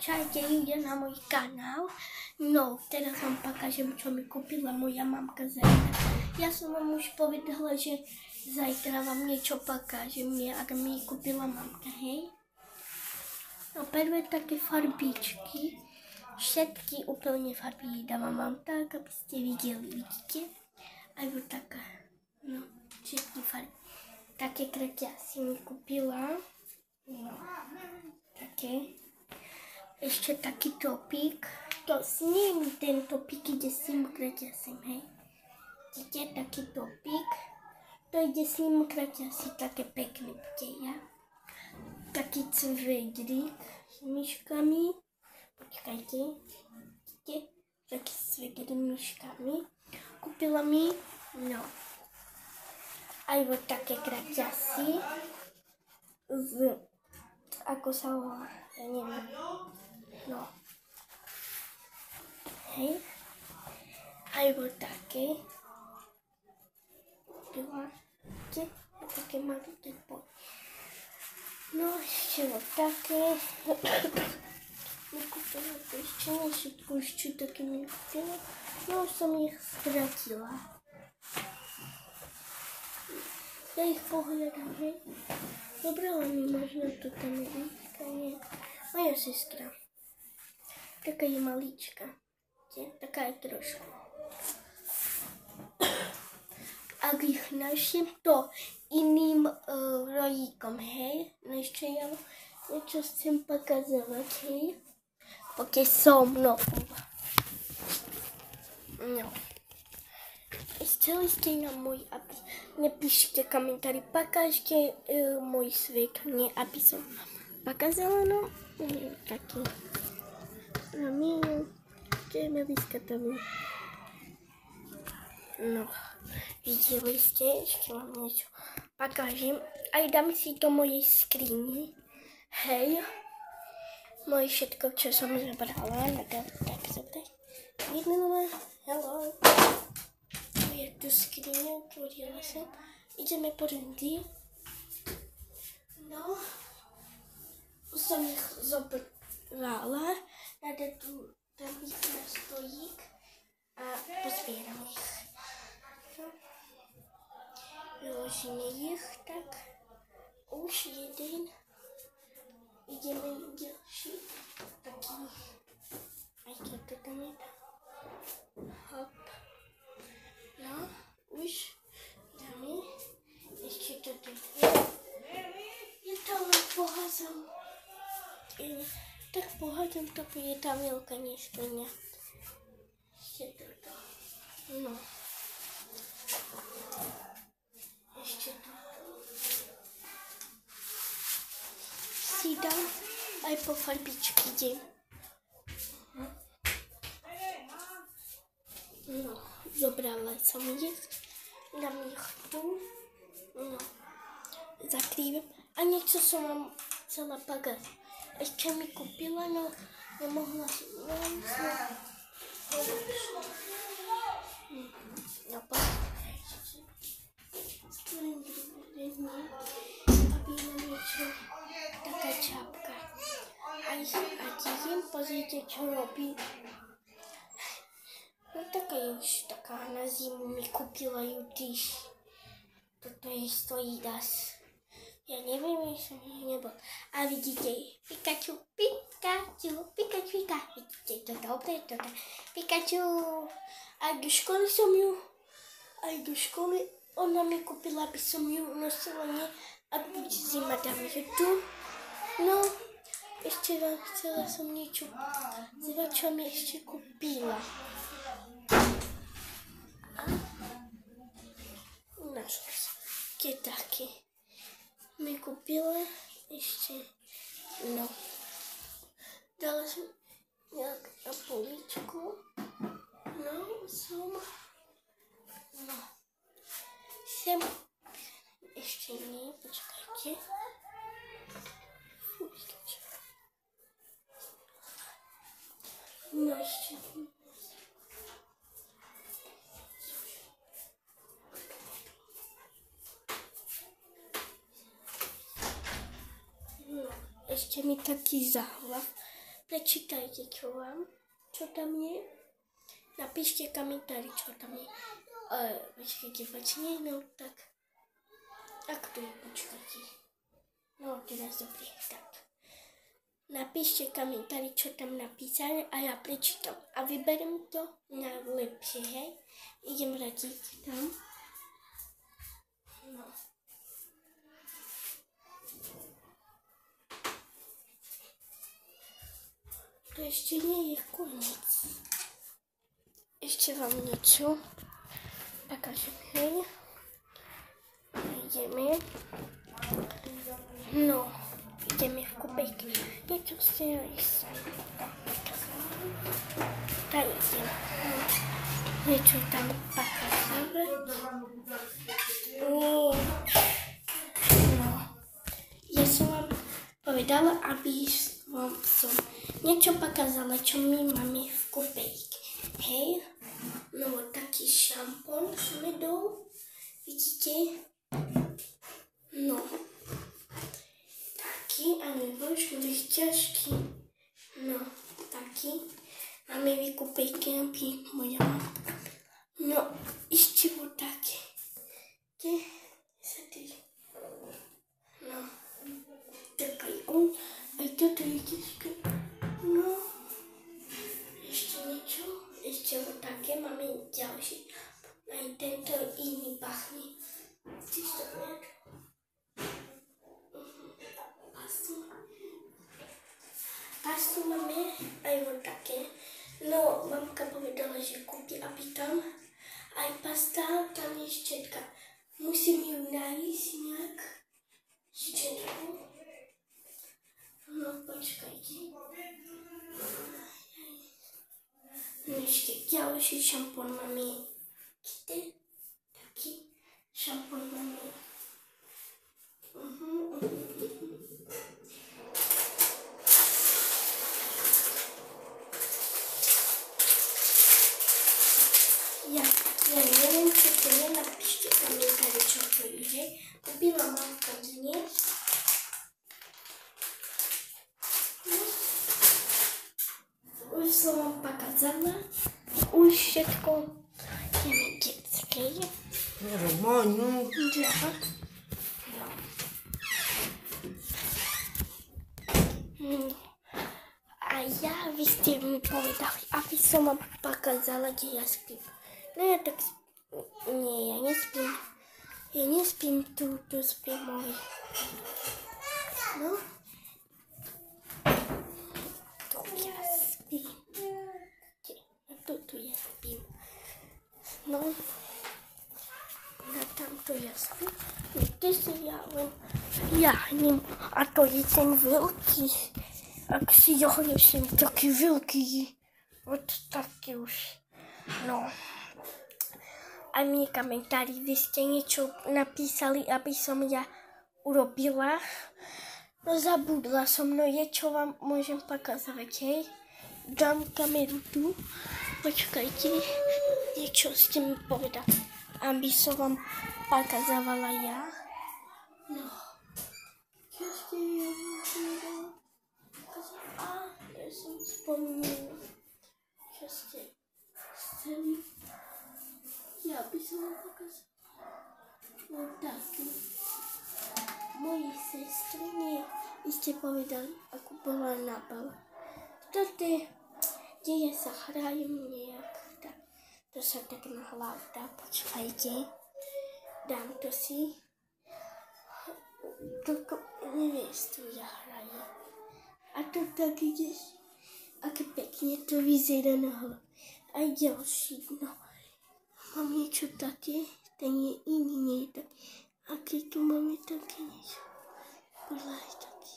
Čaute, ide na môj kanál. No, teraz vám pokažem, čo mi kúpila moja mamka zajtra. Ja som vám už povedala, že zajtra vám niečo pokažem, ak mi kúpila mamka, hej? No, prvé také farbičky. Všetky úplne farby dávam vám tak, aby ste videli, vidíte? Alebo taká, no, všetky farby. Také kraťasy mi kúpila. No, také. Ešte taký topík. To s ním ten topík ide s tým kraťasím, hej? Vidíte, taký topík. To ide s ním kraťasí, také pekné bude, ja. Taký cvedrík s myškami. Počkajte. Vidíte, taký cvedrík s myškami. Kúpila mi, no. Aj také kraťasy. Ako sa volá, ja neviem. No. Hej. Alebo také. Vidíte? Také maliké boj. No, ešte také. Nekúpila to ešte všetko, ešte také mi kúpila. No, už som ich stratila. Ja ich pohľadám, hej. Zobrala mi možno to tam nie. Moja sestra. Taká je malička. Taká je trošku. Ak ich našim to iným rojíkom, hej. No ešte ja niečo chcem pokazovať, hej. Pokiaľ som novú. No. Chceli ste na môj apis. Nepíšte komentári, pokažte môj svet, nie aby som pokazala, no. Taký. A my, Meliska tam je. No, videli ste, ešte vám niečo pokažem. Aj dám si to mojej skrini. Hej. Moje všetko, čo som zabrala. Tak zobrať. Vidno, hello. Je tu skriňa, otvorila som. Ideme po rendy. No. Už som ich zobrala. Nade tu tam ich na stojík. A pozbieram ich. No. Vyložíme ich tak. Už jeden. Ideme ďalší. Taký. Aj keď to tam je. Hop. No, už dáme. Ešte to tu je. Je to len poházam. Tak pohádam to, je tá veľká neštoňa. Ešte toto. No. Ešte toto. Si dám aj po farbičky idem. No. Zobrala som ich, dám ich tu, no, zakrývam a niečo som vám chcela pokazať. Ešte mi kúpila, no nemohla som, no počkajte, stvorím druhé dní, aby mám niečo, taká čapka. A idem, pozrite, čo robí. No taká je už taká na zimu mi kúpila ju tyž. Toto je stojí das. Ja neviem, že som ich nebol. A vidíte, Pikachu. Vidíte, to dobre, to tak. Pikachu. Aj do školy som ju, ona mi kúpila, aby som ju nosila, nie? A bude zima, dám ju tu. No, ešte vám chcela som niečo zvať, čo mi ešte kúpila. Našla som. Keď také mi kúpila ešte, no. Dala som nejak na poličku. No, no. Sem, ešte nie, počkajte. No, ešte nie. Ešte mi taký záhlav prečítajte, čo tam je. Napíšte komentári, čo tam je. Počkajte, no tak. Ako to je, počkajte. No, teraz dobre, tak. Napíšte komentári, čo tam napísané a ja prečítam. A vyberiem to najlepšie, hej. Idem radiť tam. No. To ešte nie je koniec. Ešte vám niečo pakážem, hej. Ideme. No, ideme v kúpejke. Niečo ste tak idem. Niečo tam pakážem. No, ja som vám povedala, aby som niečo pakázala, čo my máme v kúpejke. Hej, no taký šampón sme dol, vidíte? No, taký, ale božko, byť ťažký. No, taký. Máme v kúpejke, aby moja mamka. No, ešte bol také. Kde sa ty? No, taký on, aj toto je ťažké. No, ešte niečo. Ešte také, máme ďalší. Aj tento iný pachne. Pastu máme aj také. No, mamka povedala, že kúpi, aby tam aj pasta, tam je ščetka. Musím ju nájsť nejak. Ščetku. No, počkajte. No ešte ďalší šampón máme. Vidíte? Taký šampón máme. Ja neviem, čo to je, napíšte komentári, čo to je. Kúpila mamka dnes. Už som vám pakázala. Už všetko je detské. Romáňu. No. A vy ste mi povedali, aby som vám pakázala, kde ja spím. No ja tak nie, ja nespím. Ja nespím tu spím môj. No. Tu ja spím. No. Na tamto ja spím. Kde si ja len jahnem. A to je ten veľký. Ak si jahnem, taký veľký. Od taký už. No. A mi komentári, vy ste niečo napísali, aby som ja urobila. No zabudla som, no je čo vám môžem pakázať, hej. Dám kameru tu. Počkajte, niečo ste mi povedali, aby som vám pakázávala ja. No. Čo ste ja povedala? Ja som spomínala. Čo ste chceli? Ja by som vám pakázala. No taký. Moji sestry, nie. Vy ste povedali, ako bola na bale. Toto je, kde sa hrajú nejak. To sa tak na hlavu dá, počkajte. Dám to si. Toto neviestu zahraje. A to tak ideš, aké pekne to vyzerá na hlavu. Aj ďalší, no. Mám niečo také, ten je iný, nie je taký. Aké tu máme také niečo. Podľa aj taký.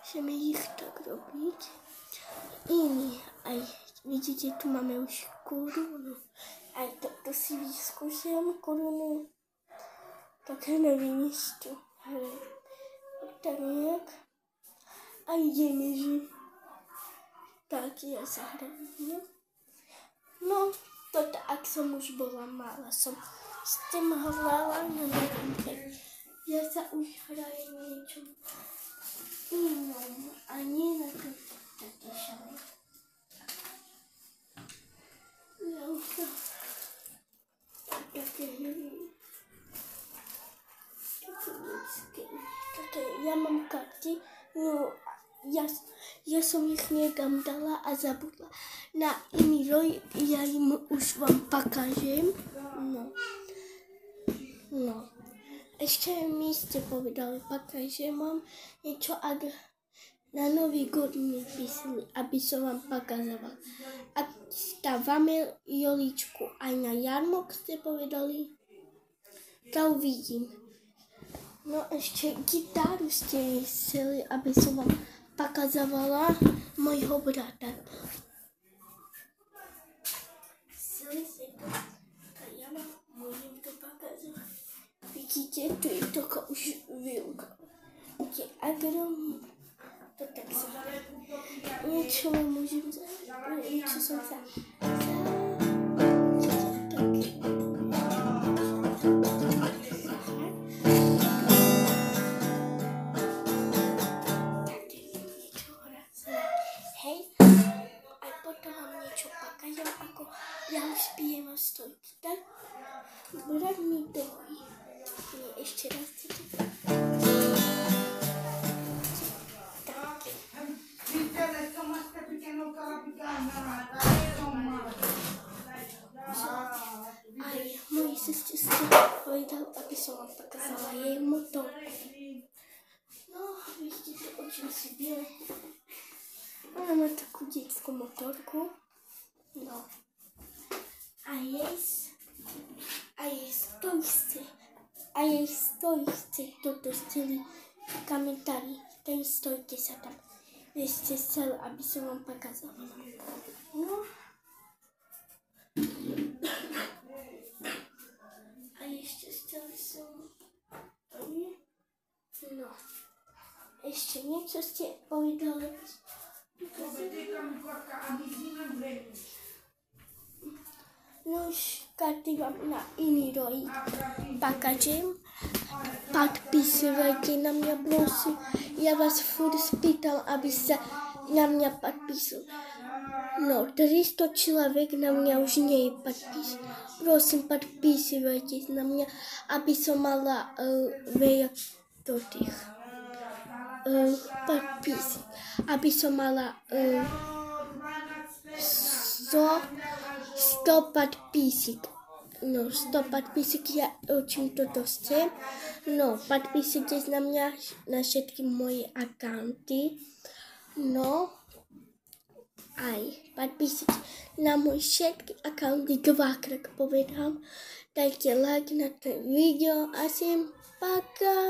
Chceme ich tak robiť. Iný, aj vidíte, tu máme už korunu. Aj toto si vyskúšam korunu. Také nevím isto. Tak nejak. A ideme, že tak ja sa hrajem. No, toto, ak som už bola malá, som s tým hrala na neviem. Ja sa už hrajem niečo. No, a nie na to takie szale. No to takie ja mám karty, no ja som ich niekam dala a zabudla na iný roj, ja im už vám pokažem. No. Ešte mi ste povedali, že mám niečo, ak na Nový god mi písali, aby som vám pokazoval. Ak stávame Joličku aj na jarmok ste povedali, to uvidím. No ešte gitáru ste mi chceli, aby som vám pokazovala mojho brata. Chceli ste to? A ja vám môžem to pokazovať. Vidíte, tu je toľko už výuka. Je agrom, to tak sa niečo môžem niečo som sa hej, aj potom vám niečo pokažem, ako ja už spievam stojky, tak? Brat mi dojí. Nie, ešte raz chcete. Tak. Aj moji sestry povedal, aby som vám pokazala jej motorku. No, vidíte to, o čom si biele. Ona má takú detskú motorku. No. A jej stojce, toto chceli komentári, tej stojke sa tam ešte chcel, aby som vám pokazala. No. A ešte chceli som, to nie? No. Ešte niečo ste povedali. No už karty vám na iný roj pokažem. Podpisujte na mňa, prosím. Ja vás furt spýtam, aby sa na mňa podpísal. No, 300 človek na mňa už nie je podpis. Prosím, podpisujte na mňa, aby som mala veľa do tých podpisy. Aby som mala 100 podpísik. No, 100 podpísik, ja učím toto chcem. No, podpísite na mňa na všetky moje accounty. No, aj podpísite na moje všetky accounty, dvakrát povedám. Dajte like na to video a sem paká.